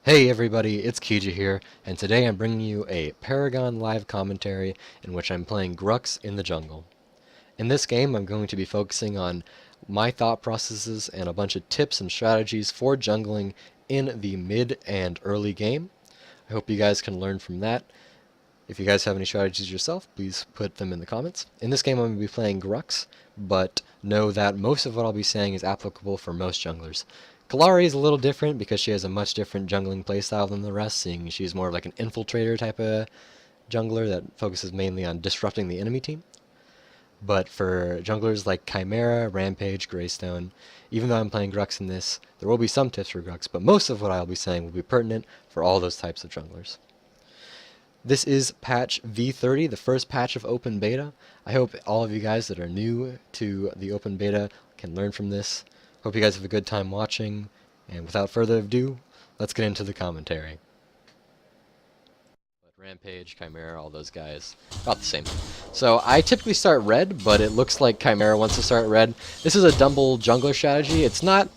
Hey everybody, it's Kija here, and today I'm bringing you a Paragon live commentary in which I'm playing Grux in the jungle. In this game, I'm going to be focusing on my thought processes and a bunch of tips and strategies for jungling in the mid and early game. I hope you guys can learn from that. If you guys have any strategies yourself, please put them in the comments. In this game, I'm going to be playing Grux, but know that most of what I'll be saying is applicable for most junglers. Kalari is a little different because she has a much different jungling playstyle than the rest, seeing she's more of like an infiltrator type of jungler that focuses mainly on disrupting the enemy team. But for junglers like Chimera, Rampage, Greystone, even though I'm playing Grux in this, there will be some tips for Grux, but most of what I'll be saying will be pertinent for all those types of junglers. This is patch V30, the first patch of open beta. I hope all of you guys that are new to the open beta can learn from this. Hope you guys have a good time watching, and without further ado, let's get into the commentary. Rampage, Chimera, all those guys, about the same. So I typically start red, but it looks like Chimera wants to start red. This is a double jungler strategy. It's not,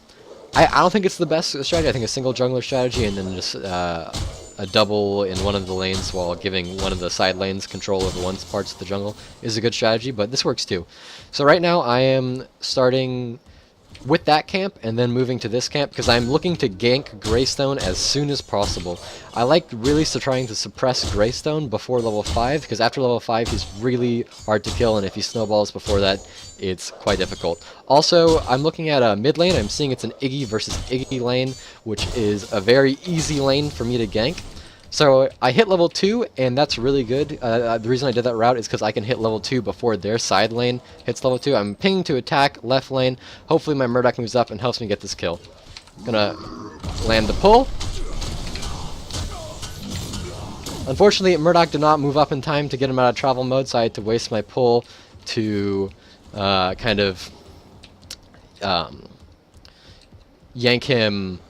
I don't think it's the best strategy. I think a single jungler strategy and then just a double in one of the lanes while giving one of the side lanes control over one parts of the jungle is a good strategy, but this works too. So right now I am starting with that camp and then moving to this camp because I'm looking to gank Greystone as soon as possible. I like really trying to suppress Greystone before level 5 because after level 5 he's really hard to kill, and if he snowballs before that it's quite difficult. Also, I'm looking at a mid lane. I'm seeing it's an Iggy versus Iggy lane, which is a very easy lane for me to gank. So I hit level 2, and that's really good. The reason I did that route is because I can hit level 2 before their side lane hits level 2. I'm pinging to attack left lane. Hopefully my Murdoch moves up and helps me get this kill. Gonna land the pull. Unfortunately, Murdoch did not move up in time to get him out of travel mode, so I had to waste my pull to kind of yank him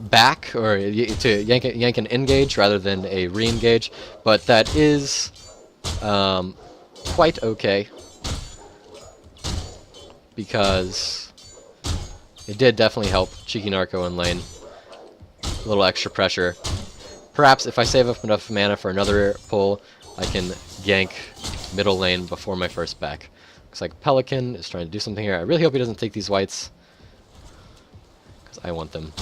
back, or to yank an engage rather than a re-engage, but that is quite okay because it did definitely help Cheeky Narco in lane. A little extra pressure. Perhaps if I save up enough mana for another pull, I can gank middle lane before my first back. Looks like Pelican is trying to do something here. I really hope he doesn't take these whites because I want them.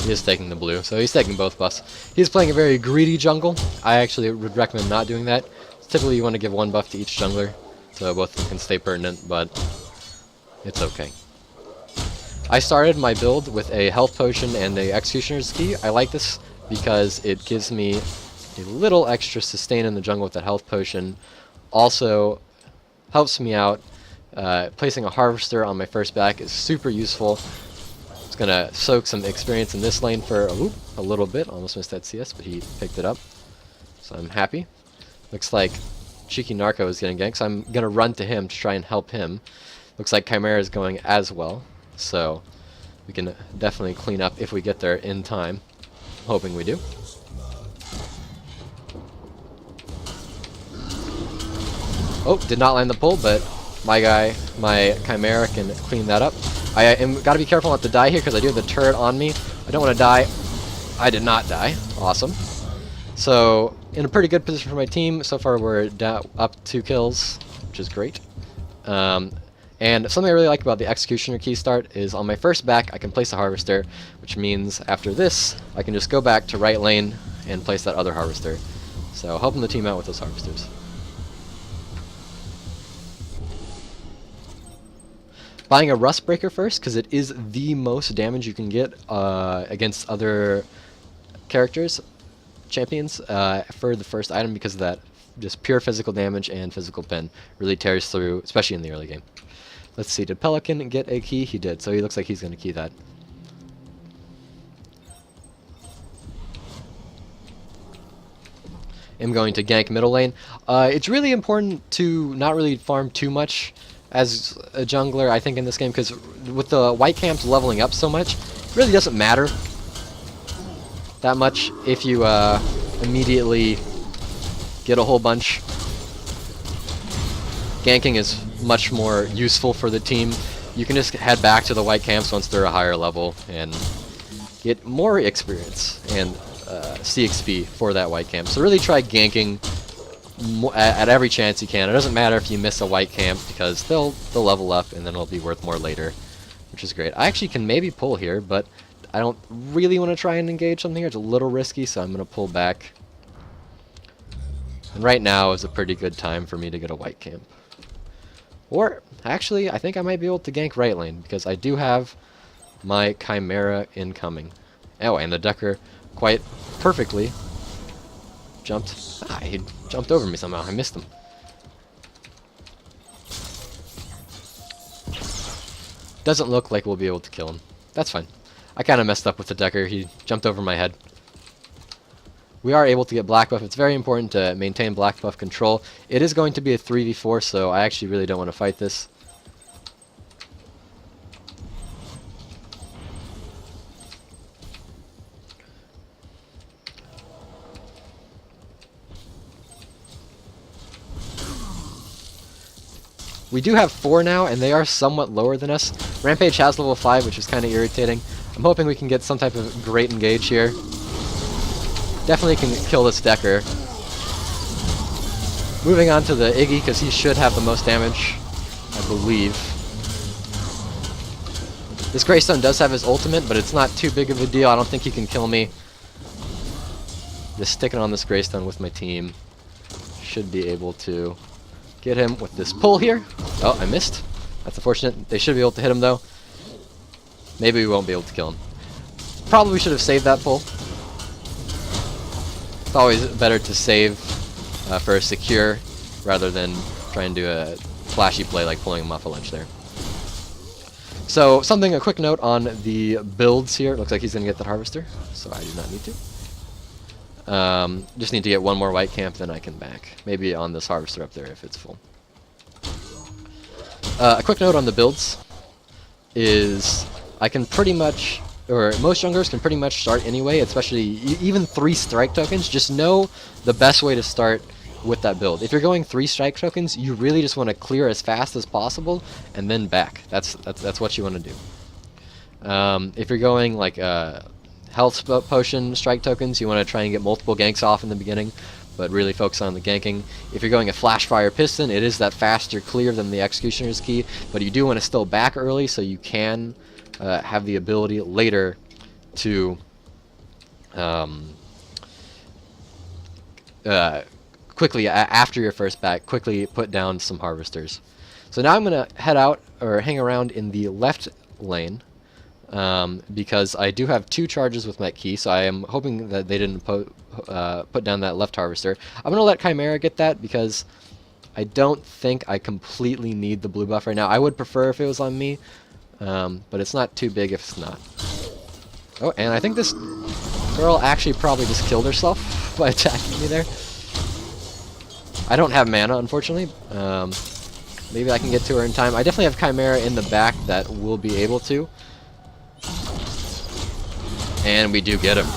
He is taking the blue, so he's taking both buffs. He's playing a very greedy jungle. I actually would recommend not doing that. Typically you want to give one buff to each jungler, so both of them can stay pertinent, but it's okay. I started my build with a health potion and a executioner's key. I like this because it gives me a little extra sustain in the jungle with that health potion. Also helps me out. Placing a harvester on my first back is super useful. Gonna soak some experience in this lane for a little bit. Almost missed that CS, but he picked it up, so I'm happy. Looks like Cheeky Narco is getting ganked, so I'm gonna run to him to try and help him. Looks like Chimera is going as well, so we can definitely clean up if we get there in time. I'm hoping we do. Oh, did not land the pull, but my Chimera can clean that up. I am gotta be careful not to die here because I do have the turret on me. I don't want to die. I did not die. Awesome. So in a pretty good position for my team. So far we're up 2 kills, which is great. And something I really like about the executioner key start is on my first back I can place a harvester, which means after this I can just go back to right lane and place that other harvester. So helping the team out with those harvesters. Buying a Rust Breaker first, because it is the most damage you can get against other characters, champions, for the first item, because of that just pure physical damage and physical pen really tears through, especially in the early game. Let's see, did Pelican get a key? He did, so he looks like he's going to key that. I'm going to gank middle lane. It's really important to not really farm too much as a jungler, I think, in this game, because with the white camps leveling up so much, it really doesn't matter that much if you immediately get a whole bunch. Ganking is much more useful for the team. you can just head back to the white camps once they're a higher level and get more experience and CXP for that white camp. So really try ganking at every chance you can. It doesn't matter if you miss a white camp because they'll level up and then it'll be worth more later, which is great. I actually can maybe pull here, but I don't really want to try and engage something here. It's a little risky, so I'm going to pull back. And right now is a pretty good time for me to get a white camp. Or, actually, I think I might be able to gank right lane, because I do have my Chimera incoming. Oh, and the Decker quite perfectly jumped. He jumped over me somehow. I missed him. Doesn't look like we'll be able to kill him. That's fine. I kind of messed up with the Decker. He jumped over my head. We are able to get black buff. It's very important to maintain black buff control. It is going to be a 3v4, so I actually really don't want to fight this. We do have 4 now, and they are somewhat lower than us. Rampage has level 5, which is kind of irritating. I'm hoping we can get some type of great engage here. Definitely can kill this Decker. Moving on to the Iggy, because he should have the most damage, I believe. This Greystone does have his ultimate, but it's not too big of a deal. I don't think he can kill me. Just sticking on this Greystone with my team. Should be able to get him with this pull here. Oh, I missed. That's unfortunate. They should be able to hit him, though. Maybe we won't be able to kill him. Probably should have saved that pull. It's always better to save for a secure rather than try and do a flashy play like pulling him off a ledge there. So, a quick note on the builds here. It looks like he's going to get that Harvester, so I do not need to. Just need to get one more white camp, then I can back. Maybe on this Harvester up there if it's full. A quick note on the builds is I can pretty much, or most junglers can pretty much start anyway, especially even 3 strike tokens. Just know the best way to start with that build. If you're going 3 strike tokens, you really just want to clear as fast as possible and then back. That's what you want to do. If you're going like health potion strike tokens, you want to try and get multiple ganks off in the beginning, but really focus on the ganking. If you're going a flash fire piston, it is that faster clear than the executioner's key, but you do want to still back early so you can have the ability later to quickly, after your first back, quickly put down some harvesters. So now I'm going to head out, or hang around in the left lane, because I do have 2 charges with my key, so I am hoping that they didn't put down that left harvester. I'm going to let Chimera get that, because I don't think I completely need the blue buff right now. I would prefer if it was on me, but it's not too big if it's not. Oh, and I think this girl actually probably just killed herself by attacking me there. I don't have mana, unfortunately. Maybe I can get to her in time. I definitely have Chimera in the back that will be able to. And we do get him.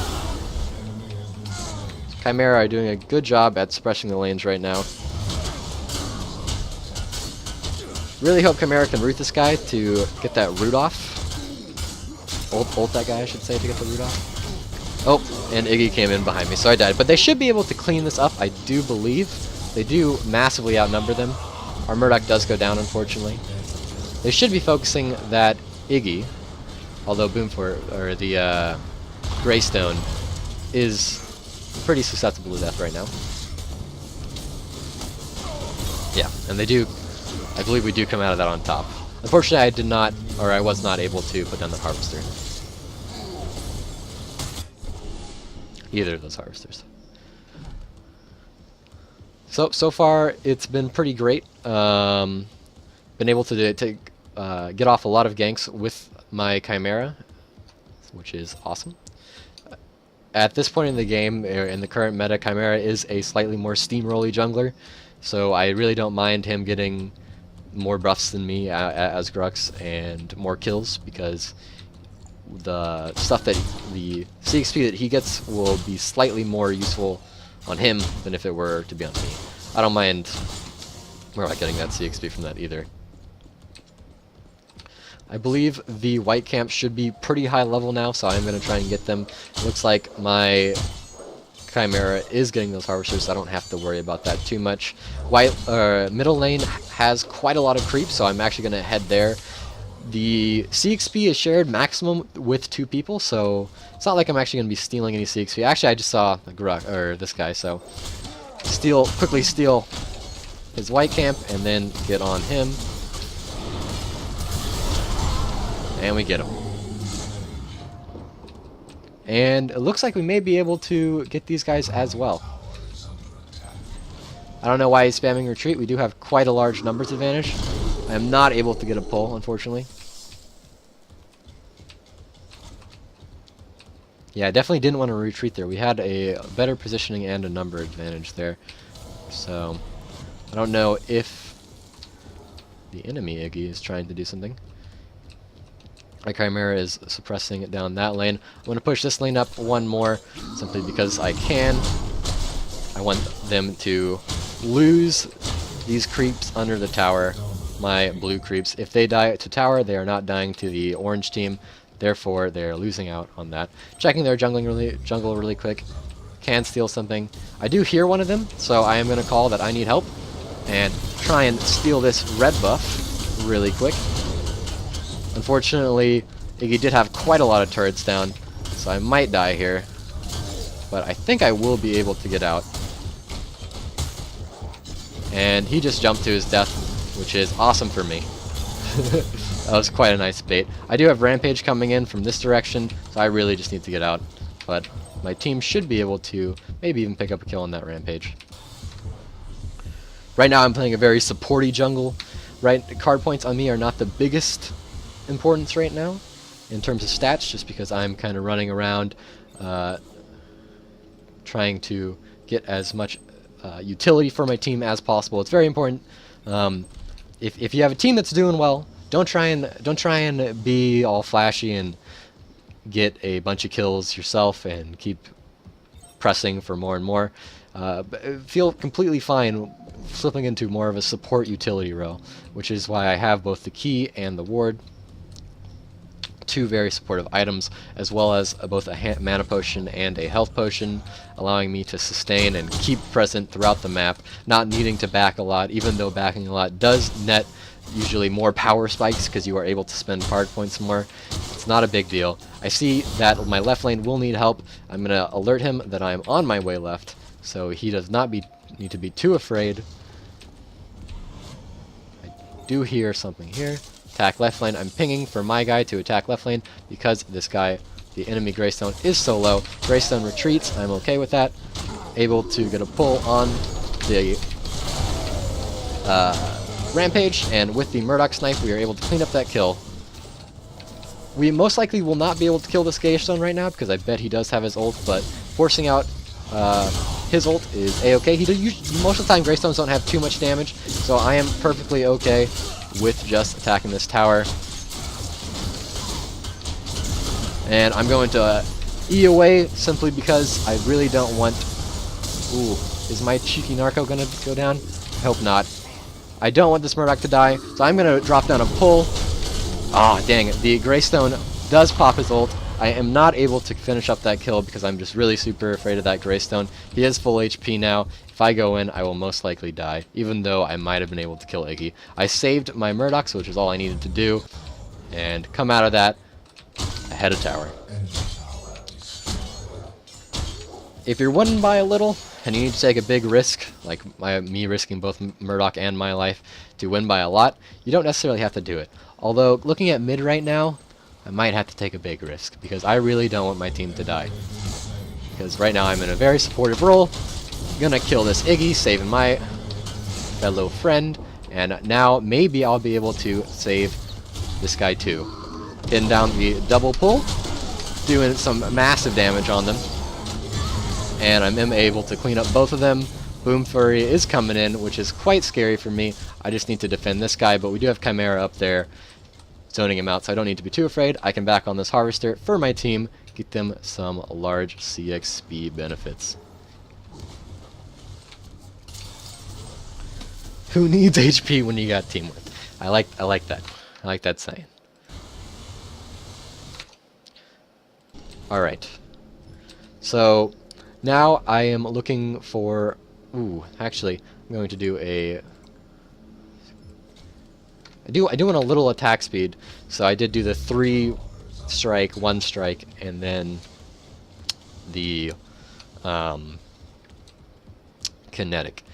Chimera are doing a good job at suppressing the lanes right now. Really hope Chimera can root this guy to get that root off. Ult that guy, I should say, to get the root off. Oh, and Iggy came in behind me, so I died. But they should be able to clean this up, I do believe. They do massively outnumber them. Our Murdoch does go down, unfortunately. They should be focusing that Iggy, although the Greystone is pretty susceptible to death right now. Yeah, and they do, I believe we do come out of that on top. Unfortunately, I was not able to put down the Harvester. Either of those Harvesters. So far, it's been pretty great. Been able to get off a lot of ganks with my Chimera, which is awesome. At this point in the game, in the current meta, Chimera is a slightly more steamrolly jungler, so I really don't mind him getting more buffs than me as Grux and more kills, because the stuff that the CXP that he gets will be slightly more useful on him than if it were to be on me. I don't mind getting that CXP from that either. I believe the white camp should be pretty high level now, so I'm going to try and get them. It looks like my Chimera is getting those harvesters, so I don't have to worry about that too much. Middle lane has quite a lot of creep, so I'm actually going to head there. The CXP is shared maximum with 2 people, so it's not like I'm actually going to be stealing any CXP. Actually, I just saw this guy, so quickly steal his white camp, and then get on him. And we get him. And it looks like we may be able to get these guys as well. I don't know why he's spamming retreat. We do have quite a large numbers advantage. I am not able to get a pull, unfortunately. Yeah, I definitely didn't want to retreat there. We had a better positioning and a number advantage there. So, I don't know if the enemy Iggy is trying to do something. My Chimera is suppressing it down that lane. I'm going to push this lane up one more, simply because I can. I want them to lose these creeps under the tower, my blue creeps. If they die to tower, they are not dying to the orange team. Therefore, they're losing out on that. Checking their jungle really quick. Can steal something. I do hear one of them, so I am going to call that I need help and try and steal this red buff really quick. Unfortunately, Iggy did have quite a lot of turrets down, so I might die here. But I think I will be able to get out. And he just jumped to his death, which is awesome for me. That was quite a nice bait. I do have Rampage coming in from this direction, so I really just need to get out. But my team should be able to maybe even pick up a kill on that Rampage. Right now I'm playing a very supporty jungle. Right, card points on me are not the biggest importance right now in terms of stats, just because I'm kind of running around trying to get as much utility for my team as possible. It's very important. If you have a team that's doing well, don't try and be all flashy and get a bunch of kills yourself and keep pressing for more and more. Feel completely fine slipping into more of a support utility role, which is why I have both the key and the ward. 2 very supportive items, as well as both a mana potion and a health potion, allowing me to sustain and keep present throughout the map, not needing to back a lot, even though backing a lot does net usually more power spikes because you are able to spend card points more. It's not a big deal. I see that my left lane will need help. I'm going to alert him that I'm on my way left, so he does not need to be too afraid. I do hear something here. Attack left lane. I'm pinging for my guy to attack left lane because this guy, the enemy Greystone, is so low. Greystone retreats. I'm okay with that. Able to get a pull on the Rampage, and with the Murdoch Snipe, we are able to clean up that kill. We most likely will not be able to kill this Greystone right now because I bet he does have his ult, but forcing out his ult is a-okay. Most of the time, Greystones don't have too much damage, so I am perfectly okay with just attacking this tower. And I'm going to E away simply because I really don't want... Ooh, is my cheeky narco going to go down? I hope not. I don't want this Murdoch to die, so I'm going to drop down a pull. Ah, dang it. The Greystone does pop his ult. I am not able to finish up that kill because I'm just really super afraid of that Greystone. He is full HP now. If I go in, I will most likely die, even though I might have been able to kill Iggy. I saved my Murdochs, which is all I needed to do, and come out of that ahead of tower. If you're winning by a little, and you need to take a big risk, like me risking both Murdoch and my life to win by a lot, you don't necessarily have to do it. Although, looking at mid right now, I might have to take a big risk, because I really don't want my team to die. Because right now I'm in a very supportive role. Gonna kill this Iggy, saving my fellow friend, and now maybe I'll be able to save this guy too. Pin down the double pull, doing some massive damage on them. And I'm able to clean up both of them. Boom Fury is coming in, which is quite scary for me. I just need to defend this guy, but we do have Chimera up there zoning him out, so I don't need to be too afraid. I can back on this Harvester for my team, get them some large CXP benefits. Who needs HP when you got teamwork? I like that. I like that saying. Alright. So, now I am looking for... Ooh, actually, I'm going to do a... I do want a little attack speed, so I did do the 3 strike, 1 strike, and then the kinetic.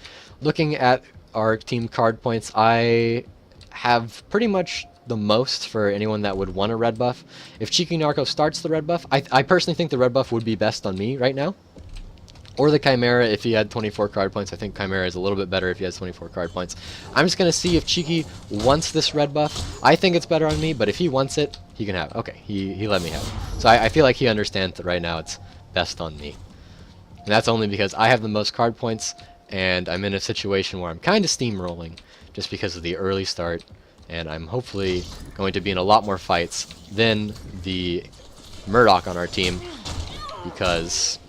Looking at our team card points, I have pretty much the most for anyone that would want a red buff. If Cheeky Narco starts the red buff, I personally think the red buff would be best on me right now. Or the Chimera if he had 24 card points. I think Chimera is a little bit better if he has 24 card points. I'm just going to see if Cheeky wants this red buff. I think it's better on me, but if he wants it, he can have it. Okay, he let me have it. So I feel like he understands that right now it's best on me. And that's only because I have the most card points, and I'm in a situation where I'm kind of steamrolling just because of the early start, and I'm hopefully going to be in a lot more fights than the Murdoch on our team, because...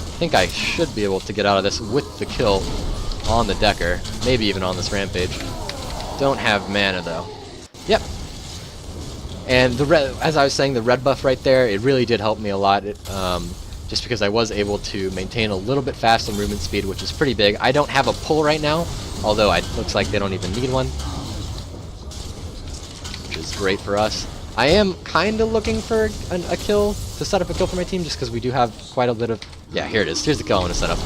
I think I should be able to get out of this with the kill on the Decker, maybe even on this Rampage. Don't have mana though. Yep. And the red, as I was saying, the red buff right there, it really did help me a lot. Just because I was able to maintain a little bit faster movement speed, which is pretty big. I don't have a pull right now, although it looks like they don't even need one, which is great for us. I am kind of looking for a kill, to set up a kill for my team, just because we do have quite a bit of... Yeah, here it is. Here's the kill I want to set up.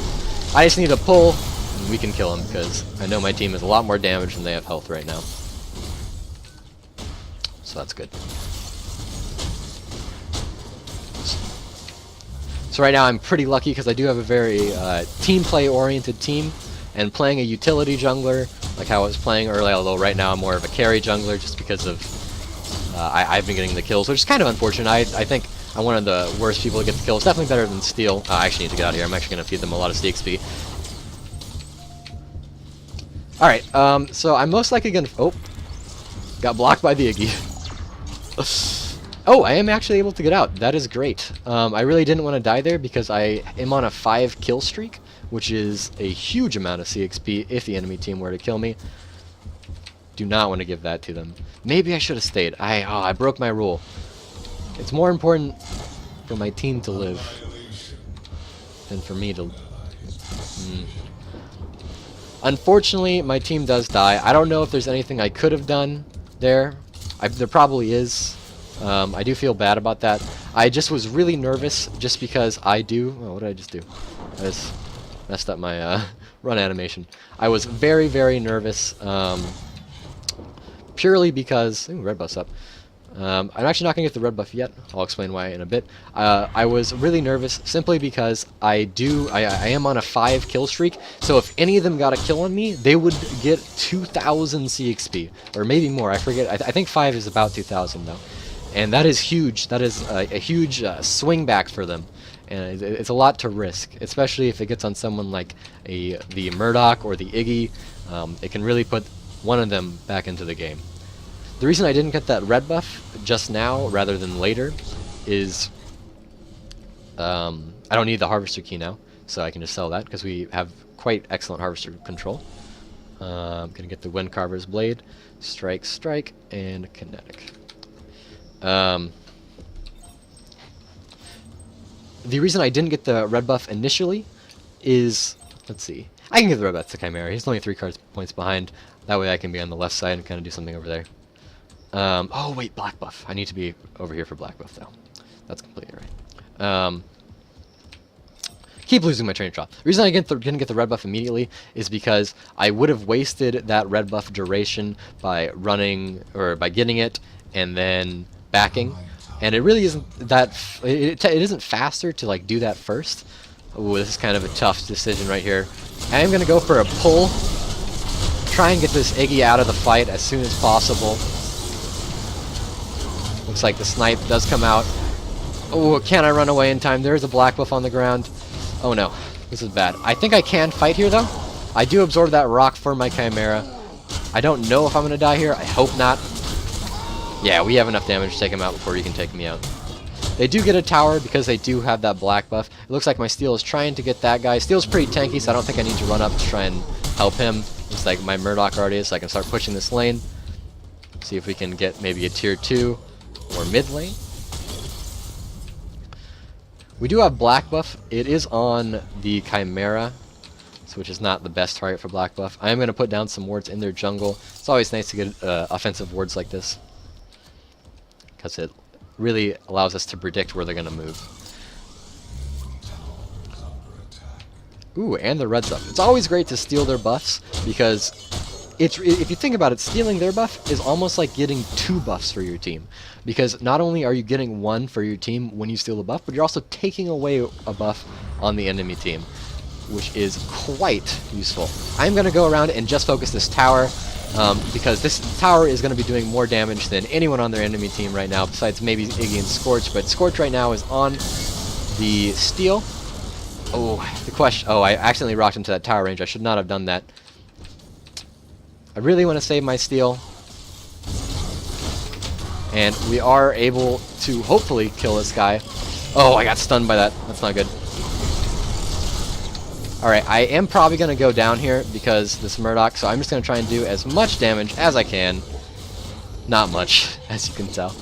I just need a pull, and we can kill him, because I know my team has a lot more damage than they have health right now. So that's good. So right now I'm pretty lucky, because I do have a very team play-oriented team, and playing a utility jungler, like how I was playing earlier, although right now I'm more of a carry jungler, just because of... I've been getting the kills, which is kind of unfortunate. I think I'm one of the worst people to get the kills. Definitely better than Steel. I actually need to get out of here. I'm actually going to feed them a lot of CXP. Alright, so I'm most likely going to... Oh, got blocked by the Iggy. Oh, I am actually able to get out. That is great. I really didn't want to die there because I am on a 5 kill streak, which is a huge amount of CXP if the enemy team were to kill me. Do not want to give that to them. Maybe I should have stayed. I broke my rule. It's more important for my team to live than for me to... Unfortunately, my team does die. I don't know if there's anything I could have done there. There probably is. I do feel bad about that. I just was really nervous just because I do... Oh, what did I just do? I just messed up my run animation. I was very, very nervous. Purely because... Ooh, red buff's up. I'm actually not going to get the red buff yet. I'll explain why in a bit. I was really nervous simply because I am on a 5 kill streak, so if any of them got a kill on me, they would get 2,000 CXP. Or maybe more, I forget. I think 5 is about 2,000 though. And that is huge. That is a huge swing back for them. And it's a lot to risk, especially if it gets on someone like the Murdoch or the Iggy. It can really put one of them back into the game. The reason I didn't get that red buff just now rather than later is I don't need the Harvester key now, so I can just sell that because we have quite excellent Harvester control. I'm going to get the Wind Carver's Blade, Strike, Strike, and Kinetic. The reason I didn't get the red buff initially is, let's see, I can get the red buff to Chimera. He's only 3 card points behind. That way I can be on the left side and kind of do something over there. Oh wait, black buff. I need to be over here for black buff though. That's completely right. Keep losing my train of thought. The reason I didn't get the red buff immediately is because I would have wasted that red buff duration by running, or by getting it and then backing. And it really isn't that... It isn't faster to like do that first. Ooh, this is kind of a tough decision right here. I am going to go for a pull. Try and get this Iggy out of the fight as soon as possible. Looks like the snipe does come out. Oh, can I run away in time? There's a black buff on the ground. Oh no, this is bad. I think I can fight here though. I do absorb that rock for my Chimera. I don't know if I'm going to die here. I hope not. Yeah, we have enough damage to take him out before he can take me out. They do get a tower because they do have that black buff. It looks like my Steel is trying to get that guy. Steel's pretty tanky, so I don't think I need to run up to try and help him. Looks like my Murdoch already is, so I can start pushing this lane. See if we can get maybe a tier 2 or mid lane. We do have black buff. It is on the Chimera, which is not the best target for black buff. I am going to put down some wards in their jungle. It's always nice to get offensive wards like this, because it really allows us to predict where they're going to move. Ooh, and the red's up. It's always great to steal their buffs, because if you think about it, stealing their buff is almost like getting 2 buffs for your team. Because not only are you getting 1 for your team when you steal a buff, but you're also taking away a buff on the enemy team, which is quite useful. I'm going to go around and just focus this tower, because this tower is going to be doing more damage than anyone on their enemy team right now, besides maybe Iggy and Scorch. But Scorch right now is on the steal. Oh, the question. Oh, I accidentally rocked into that tower range. I should not have done that. I really want to save my steal. And we are able to hopefully kill this guy. Oh, I got stunned by that. That's not good. Alright, I am probably going to go down here because this Murdoch, so I'm just going to try and do as much damage as I can. Not much, as you can tell.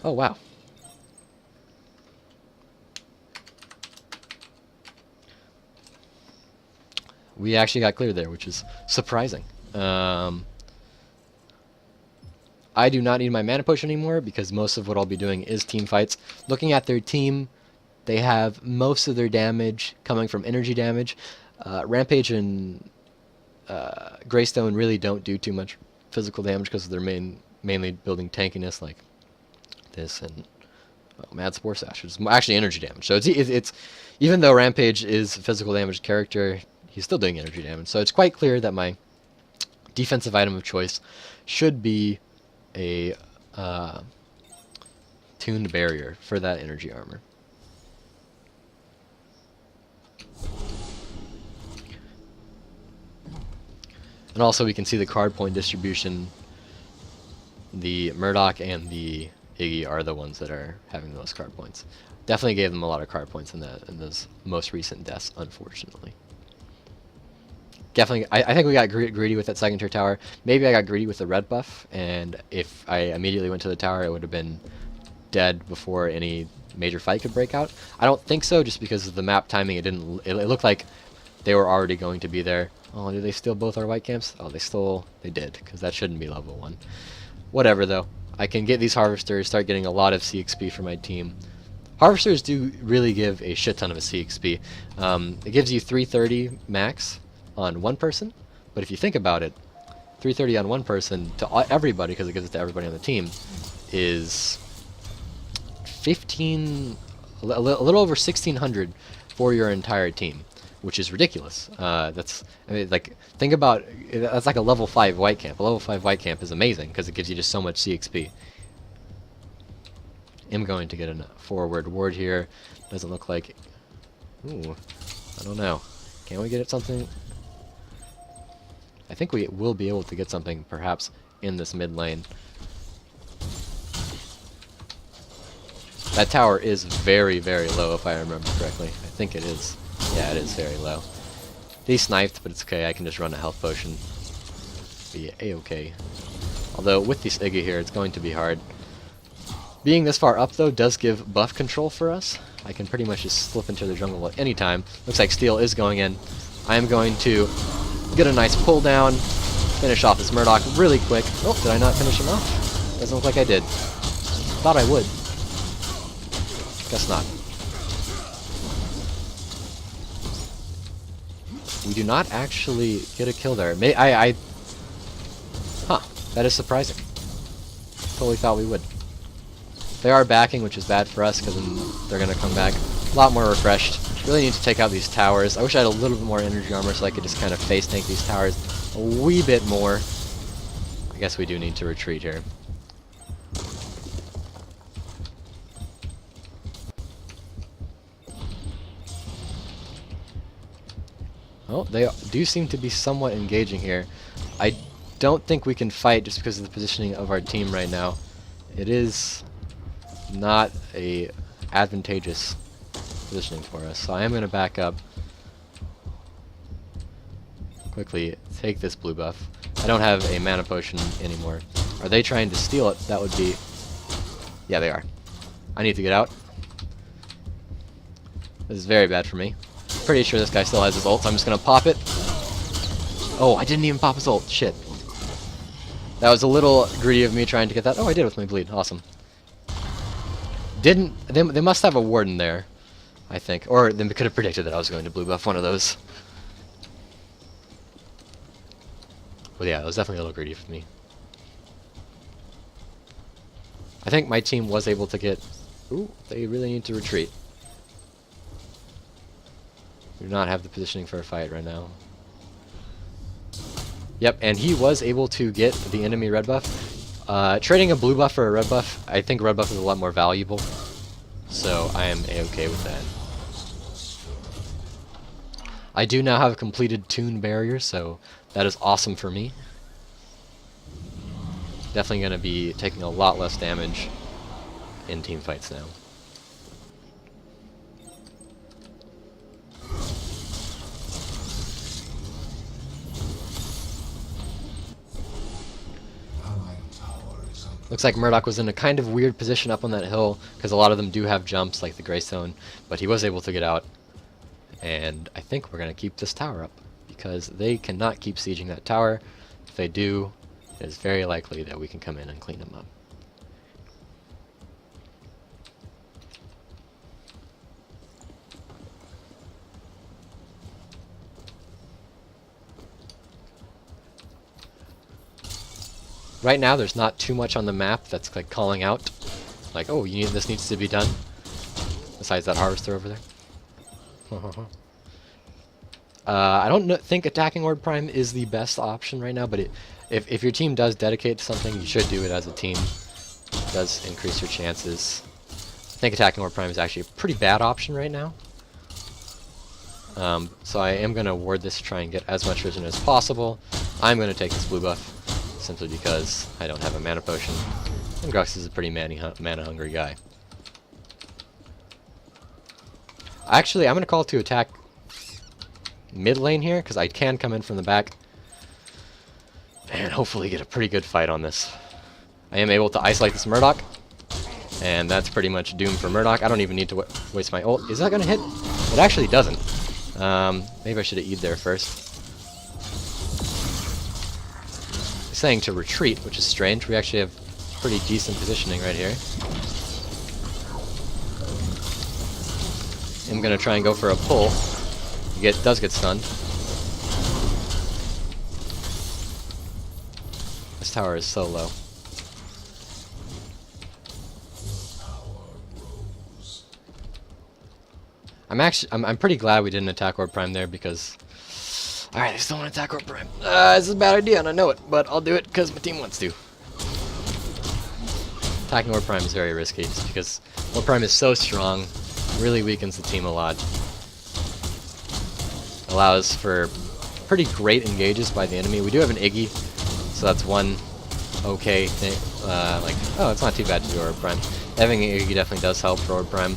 Oh, wow. We actually got clear there, which is surprising. I do not need my mana potion anymore because most of what I'll be doing is team fights. Looking at their team, they have most of their damage coming from energy damage. Rampage and Greystone really don't do too much physical damage because they're mainly building tankiness like this and Mad Spore Sash, which is actually energy damage. So it's even though Rampage is a physical damage character, he's still doing energy damage. So it's quite clear that my defensive item of choice should be a tuned barrier for that energy armor. And also we can see the card point distribution. The Murdoch and the Iggy are the ones that are having the most card points. Definitely gave them a lot of card points in those most recent deaths, unfortunately. Definitely, I think we got greedy with that second tier tower. Maybe I got greedy with the red buff, and if I immediately went to the tower, it would have been dead before any major fight could break out. I don't think so, just because of the map timing. It looked like they were already going to be there. Oh, did they steal both our white camps? Oh, they did, because that shouldn't be level 1. Whatever, though. I can get these harvesters, start getting a lot of CXP for my team. Harvesters do really give a shit ton of a CXP. It gives you 330 max on one person, but if you think about it, 330 on one person to everybody, because it gives it to everybody on the team, is 15, a little over 1600 for your entire team, which is ridiculous. Like, think about that's like a level 5 white camp. A level 5 white camp is amazing because it gives you just so much CXP. I'm going to get a forward ward here. Doesn't look like. Ooh, I don't know. Can we get it something? I think we will be able to get something perhaps in this mid lane. That tower is very, very low if I remember correctly. I think it is. Yeah, it is very low. They sniped, but it's okay. I can just run a health potion. Be a-okay. Although with this Iggy here, it's going to be hard. Being this far up though does give buff control for us. I can pretty much just slip into the jungle at any time. Looks like Steel is going in. I am going to get a nice pull down, finish off this Murdoch really quick. Oh, did I not finish him off? Doesn't look like I did. Thought I would. Guess not. We do not actually get a kill there. Huh, that is surprising. Totally thought we would. They are backing, which is bad for us, because then they're going to come back a lot more refreshed. Really need to take out these towers. I wish I had a little bit more energy armor so I could just kind of face tank these towers a wee bit more. I guess we do need to retreat here. Oh, they do seem to be somewhat engaging here. I don't think we can fight just because of the positioning of our team right now. It is not a advantageous positioning for us, so I am going to back up. Quickly take this blue buff. I don't have a mana potion anymore. Are they trying to steal it? That would be... Yeah, they are. I need to get out. This is very bad for me. Pretty sure this guy still has his ult, so I'm just gonna pop it. Oh, I didn't even pop his ult. Shit. That was a little greedy of me trying to get that. Oh, I did with my bleed. Awesome. Didn't... They must have a warden there, I think. Or they could have predicted that I was going to blue buff one of those. But yeah, it was definitely a little greedy for me. I think my team was able to get... Ooh, they really need to retreat. We do not have the positioning for a fight right now. Yep, and he was able to get the enemy red buff. Trading a blue buff for a red buff, I think red buff is a lot more valuable. So I am a-okay with that. I do now have a completed Toon Barrier, so that is awesome for me. Definitely going to be taking a lot less damage in team fights now. Looks like Murdoch was in a kind of weird position up on that hill, because a lot of them do have jumps, like the Greystone, but he was able to get out. And I think we're going to keep this tower up, because they cannot keep sieging that tower. If they do, it is very likely that we can come in and clean them up. Right now, there's not too much on the map that's like calling out, like, oh, this needs to be done. Besides that harvester over there. I don't think attacking Orb Prime is the best option right now, but if your team does dedicate to something, you should do it as a team. It does increase your chances. I think attacking Orb Prime is actually a pretty bad option right now. So I am going to ward this to try and get as much vision as possible. I'm going to take this blue buff, simply because I don't have a mana potion, and Grux is a pretty mana-hungry guy. Actually, I'm going to call to attack mid lane here, because I can come in from the back, and hopefully get a pretty good fight on this. I am able to isolate this Murdoch, and that's pretty much doom for Murdoch. I don't even need to waste my ult. Is that going to hit? It actually doesn't. Maybe I should have E'd there first. Saying to retreat, which is strange. We actually have pretty decent positioning right here. I'm gonna try and go for a pull. He does get stunned. This tower is so low. I'm pretty glad we didn't attack Orb Prime there, because alright, I still want to attack Orb Prime. This is a bad idea, and I know it, but I'll do it because my team wants to. Attacking Orb Prime is very risky, just because Orb Prime is so strong, really weakens the team a lot. Allows for pretty great engages by the enemy. We do have an Iggy, so that's one okay thing. Oh, it's not too bad to do Orb Prime. Having an Iggy definitely does help for Orb Prime.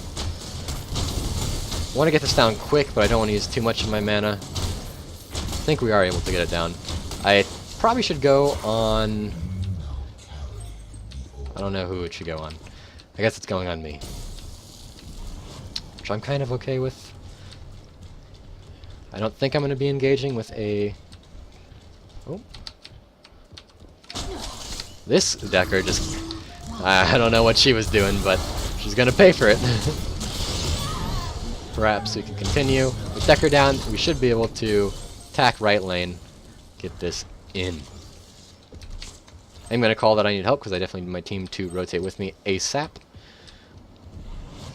I want to get this down quick, but I don't want to use too much of my mana. I think we are able to get it down. I probably should go on... I don't know who it should go on. I guess it's going on me. Which I'm kind of okay with. I don't think I'm going to be engaging with a... Oh. This Decker just... I don't know what she was doing, but she's going to pay for it. Perhaps we can continue. With Decker down, we should be able to attack right lane, get this in. I'm going to call that I need help, because I definitely need my team to rotate with me ASAP.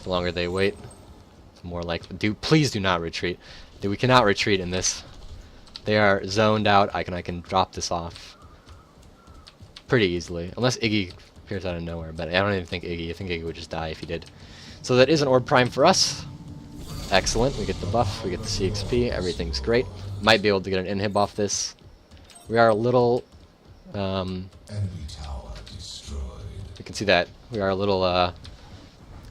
The longer they wait, the more likely... Please do not retreat. We cannot retreat in this. They are zoned out. I can drop this off pretty easily. Unless Iggy appears out of nowhere, but I don't even think Iggy. I think Iggy would just die if he did. So that is an Orb Prime for us. Excellent. We get the buff, we get the CXP, everything's great. Might be able to get an inhib off this. We are a little... Enemy tower destroyed. You can see that. We are a little,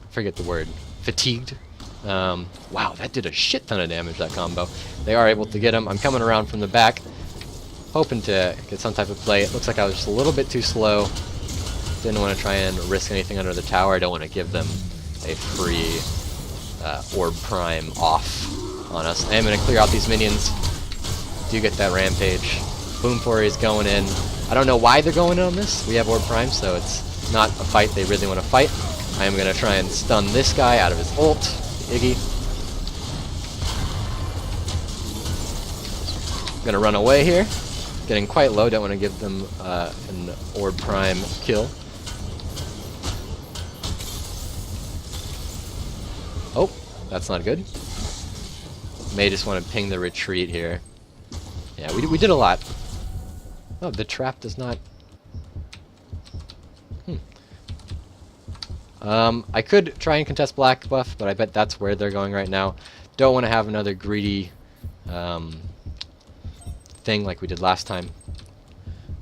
forget the word. Fatigued. Wow, that did a shit ton of damage, that combo. They are able to get him. I'm coming around from the back. hoping to get some type of play. It looks like I was just a little bit too slow. Didn't want to try and risk anything under the tower. I don't want to give them a free Orb Prime off on us. I am going to clear out these minions. Do get that rampage. Boom Flurry is going in. I don't know why they're going in on this. We have Orb Prime, so it's not a fight they really want to fight. I am going to try and stun this guy out of his ult, Iggy. I'm going to run away here. Getting quite low, don't want to give them an Orb Prime kill. Oh, that's not good. May just want to ping the retreat here. Yeah, we did a lot. Oh, the trap does not... I could try and contest black buff, but I bet that's where they're going right now. Don't want to have another greedy thing like we did last time.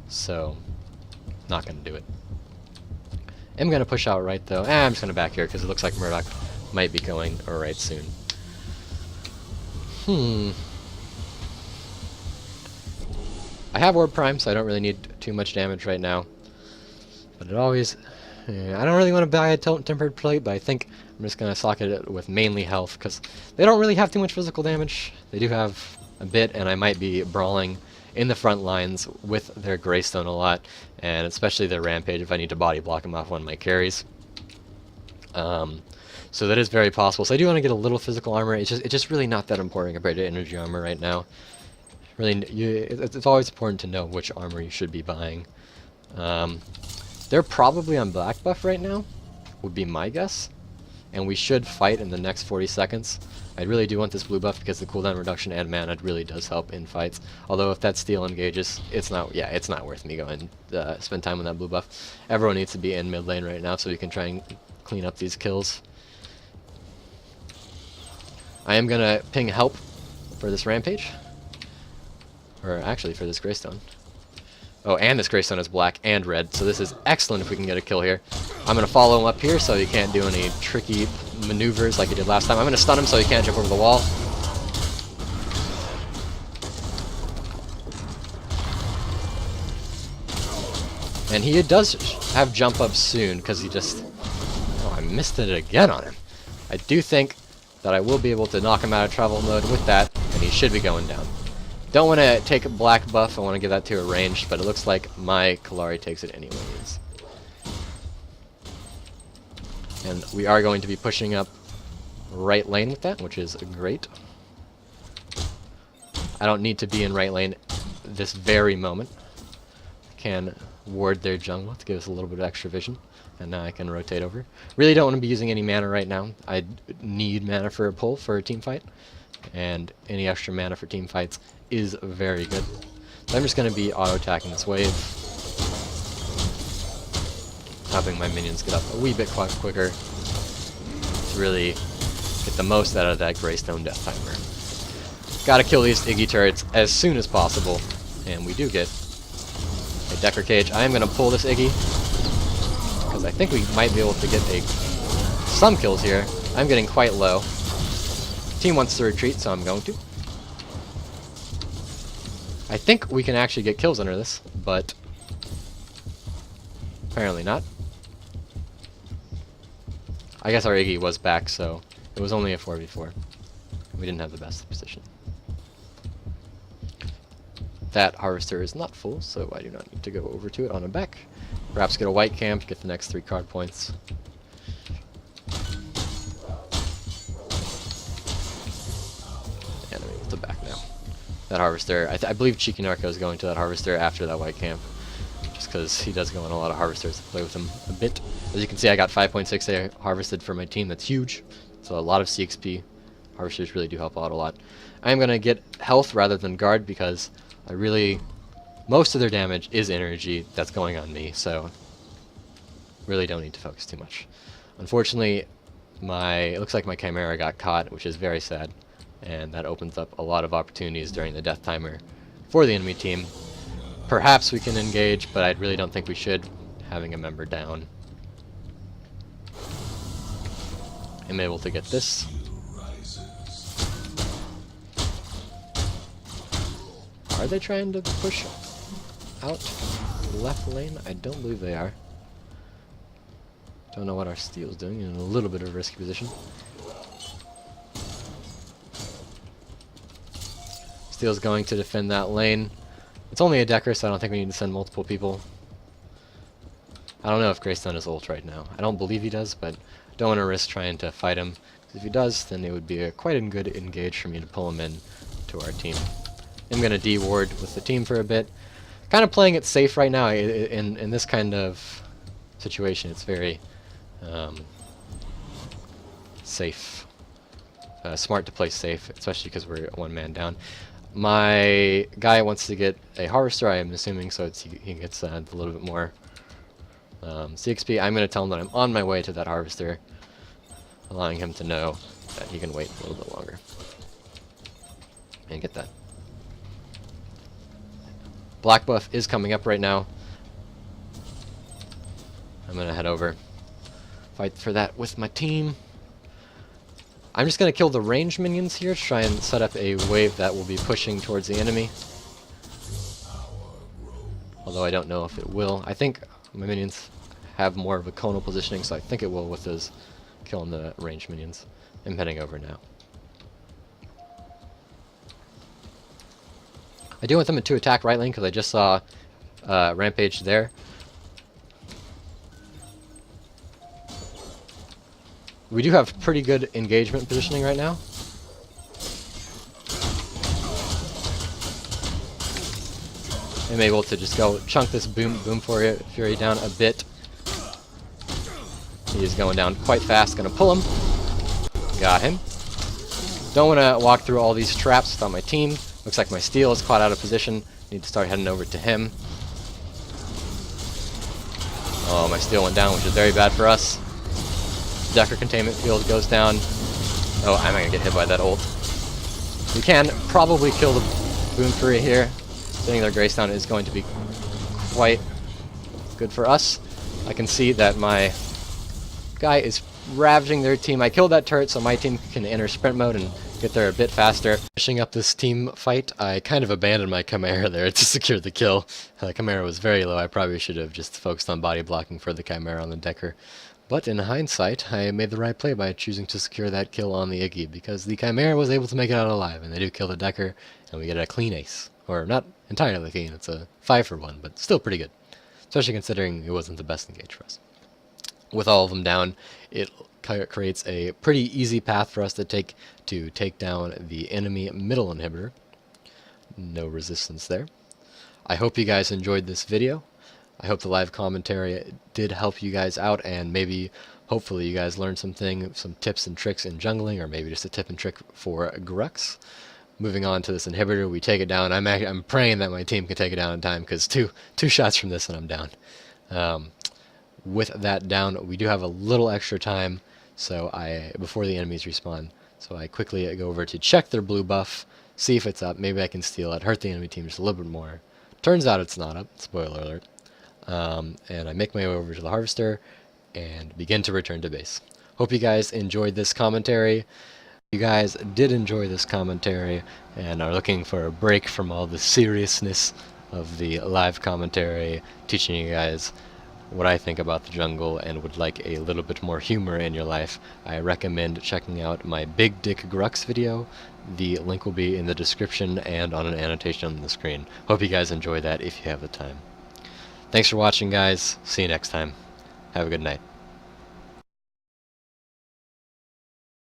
So, not going to do it. I'm going to push out right though. I'm just going to back here because it looks like Murdoch might be going right soon. I have Orb Prime, so I don't really need too much damage right now. But it always... I don't really want to buy a Tempered Plate, but I think I'm just going to socket it with mainly health, because they don't really have too much physical damage. They do have a bit, and I might be brawling in the front lines with their Greystone a lot, and especially their Rampage if I need to body block them off one of my carries. So that is very possible. So I do want to get a little physical armor. It's just really not that important compared to energy armor right now. Really, it's always important to know which armor you should be buying. They're probably on black buff right now, would be my guess. And we should fight in the next 40 seconds. I really do want this blue buff because the cooldown reduction and mana really does help in fights. Although if that steel engages, it's not worth me going spend time on that blue buff. Everyone needs to be in mid lane right now so we can try and clean up these kills. I am gonna ping help for this Rampage. Or actually for this Greystone. Oh, and this Greystone is black and red, so this is excellent if we can get a kill here. I'm going to follow him up here so he can't do any tricky maneuvers like he did last time. I'm going to stun him so he can't jump over the wall. And he does have jump up soon, because he just... Oh, I missed it again on him. I do think that I will be able to knock him out of travel mode with that, and he should be going down. Don't want to take a black buff, I want to give that to a ranged, but it looks like my Kalari takes it anyways. And we are going to be pushing up right lane with that, which is great. I don't need to be in right lane this very moment. I can ward their jungle to give us a little bit of extra vision, and now I can rotate over. Really don't want to be using any mana right now. I need mana for a pull for a team fight, and any extra mana for team fights is very good. So I'm just going to be auto-attacking this wave, having my minions get up a wee bit quicker to really get the most out of that Greystone Death Timer. Gotta kill these Iggy turrets as soon as possible, and we do get a Decker Cage. I am going to pull this Iggy, because I think we might be able to get some kills here. I'm getting quite low. Team wants to retreat, so I'm going to. I think we can actually get kills under this, but apparently not. I guess our Iggy was back, so it was only a 4v4. We didn't have the best position. That Harvester is not full, so I do not need to go over to it on a back. Perhaps get a white camp, get the next 3 card points. And I'm able to back now. That Harvester, I believe Cheeky Narco is going to that Harvester after that white camp, just because he does go on a lot of Harvesters to play with him a bit. As you can see, I got 5.6 harvested for my team. That's huge. So a lot of CXP. Harvesters really do help out a lot. I am going to get health rather than guard, because I really... most of their damage is energy that's going on me, so really don't need to focus too much. Unfortunately, it looks like my Chimera got caught, which is very sad. And that opens up a lot of opportunities during the death timer for the enemy team. Perhaps we can engage, but I really don't think we should, having a member down. I'm able to get this. Are they trying to push out left lane? I don't believe they are. Don't know what our steel's doing, in a little bit of a risky position. Steel's going to defend that lane. It's only a Decker, so I don't think we need to send multiple people. I don't know if Greystone has ult right now. I don't believe he does, but don't want to risk trying to fight him. If he does, then it would be quite a good engage for me to pull him in to our team. I'm going to de-ward with the team for a bit. Kind of playing it safe right now. In this kind of situation, it's very safe. Smart to play safe, especially because we're one man down. My guy wants to get a Harvester, I am assuming, so he gets a little bit more CXP. I'm going to tell him that I'm on my way to that Harvester, allowing him to know that he can wait a little bit longer. And get that. Black buff is coming up right now. I'm going to head over, fight for that with my team. I'm just going to kill the ranged minions here to try and set up a wave that will be pushing towards the enemy. Although I don't know if it will. I think my minions have more of a conal positioning, so I think it will with those killing the ranged minions. I'm heading over now. I do want them to attack right lane because I just saw Rampage there. We do have pretty good engagement positioning right now. I'm able to just go chunk this Boom Fury down a bit. He is going down quite fast. Gonna pull him. Got him. Don't want to walk through all these traps without my team. Looks like my steel is caught out of position. Need to start heading over to him. Oh, my steel went down, which is very bad for us. Decker containment field goes down. Oh, I'm not gonna get hit by that ult. We can probably kill the Boom Fury here. Getting their Greystone is going to be quite good for us. I can see that my guy is ravaging their team. I killed that turret so my team can enter sprint mode and get there a bit faster. Finishing up this team fight, I kind of abandoned my Chimera there to secure the kill. The Chimera was very low. I probably should have just focused on body blocking for the Chimera on the Decker. But in hindsight, I made the right play by choosing to secure that kill on the Iggy, because the Chimera was able to make it out alive, and they do kill the Decker, and we get a clean ace. Or not entirely clean, it's a 5-for-1, but still pretty good. Especially considering it wasn't the best engage for us. With all of them down, it creates a pretty easy path for us to take down the enemy middle inhibitor. No resistance there. I hope you guys enjoyed this video. I hope the live commentary did help you guys out, and maybe, hopefully, you guys learned some tips and tricks in jungling, or maybe just a tip and trick for Grux. Moving on to this inhibitor, we take it down. I'm praying that my team can take it down in time, because two shots from this and I'm down. With that down, we do have a little extra time, so before the enemies respawn. So I quickly go over to check their blue buff, see if it's up. Maybe I can steal it, hurt the enemy team just a little bit more. Turns out it's not up. Spoiler alert. And I make my way over to the Harvester and begin to return to base. Hope you guys enjoyed this commentary. If you guys did enjoy this commentary and are looking for a break from all the seriousness of the live commentary, teaching you guys what I think about the jungle and would like a little bit more humor in your life, I recommend checking out my Big Dick Grux video. The link will be in the description and on an annotation on the screen. Hope you guys enjoy that if you have the time. Thanks for watching, guys. See you next time. Have a good night.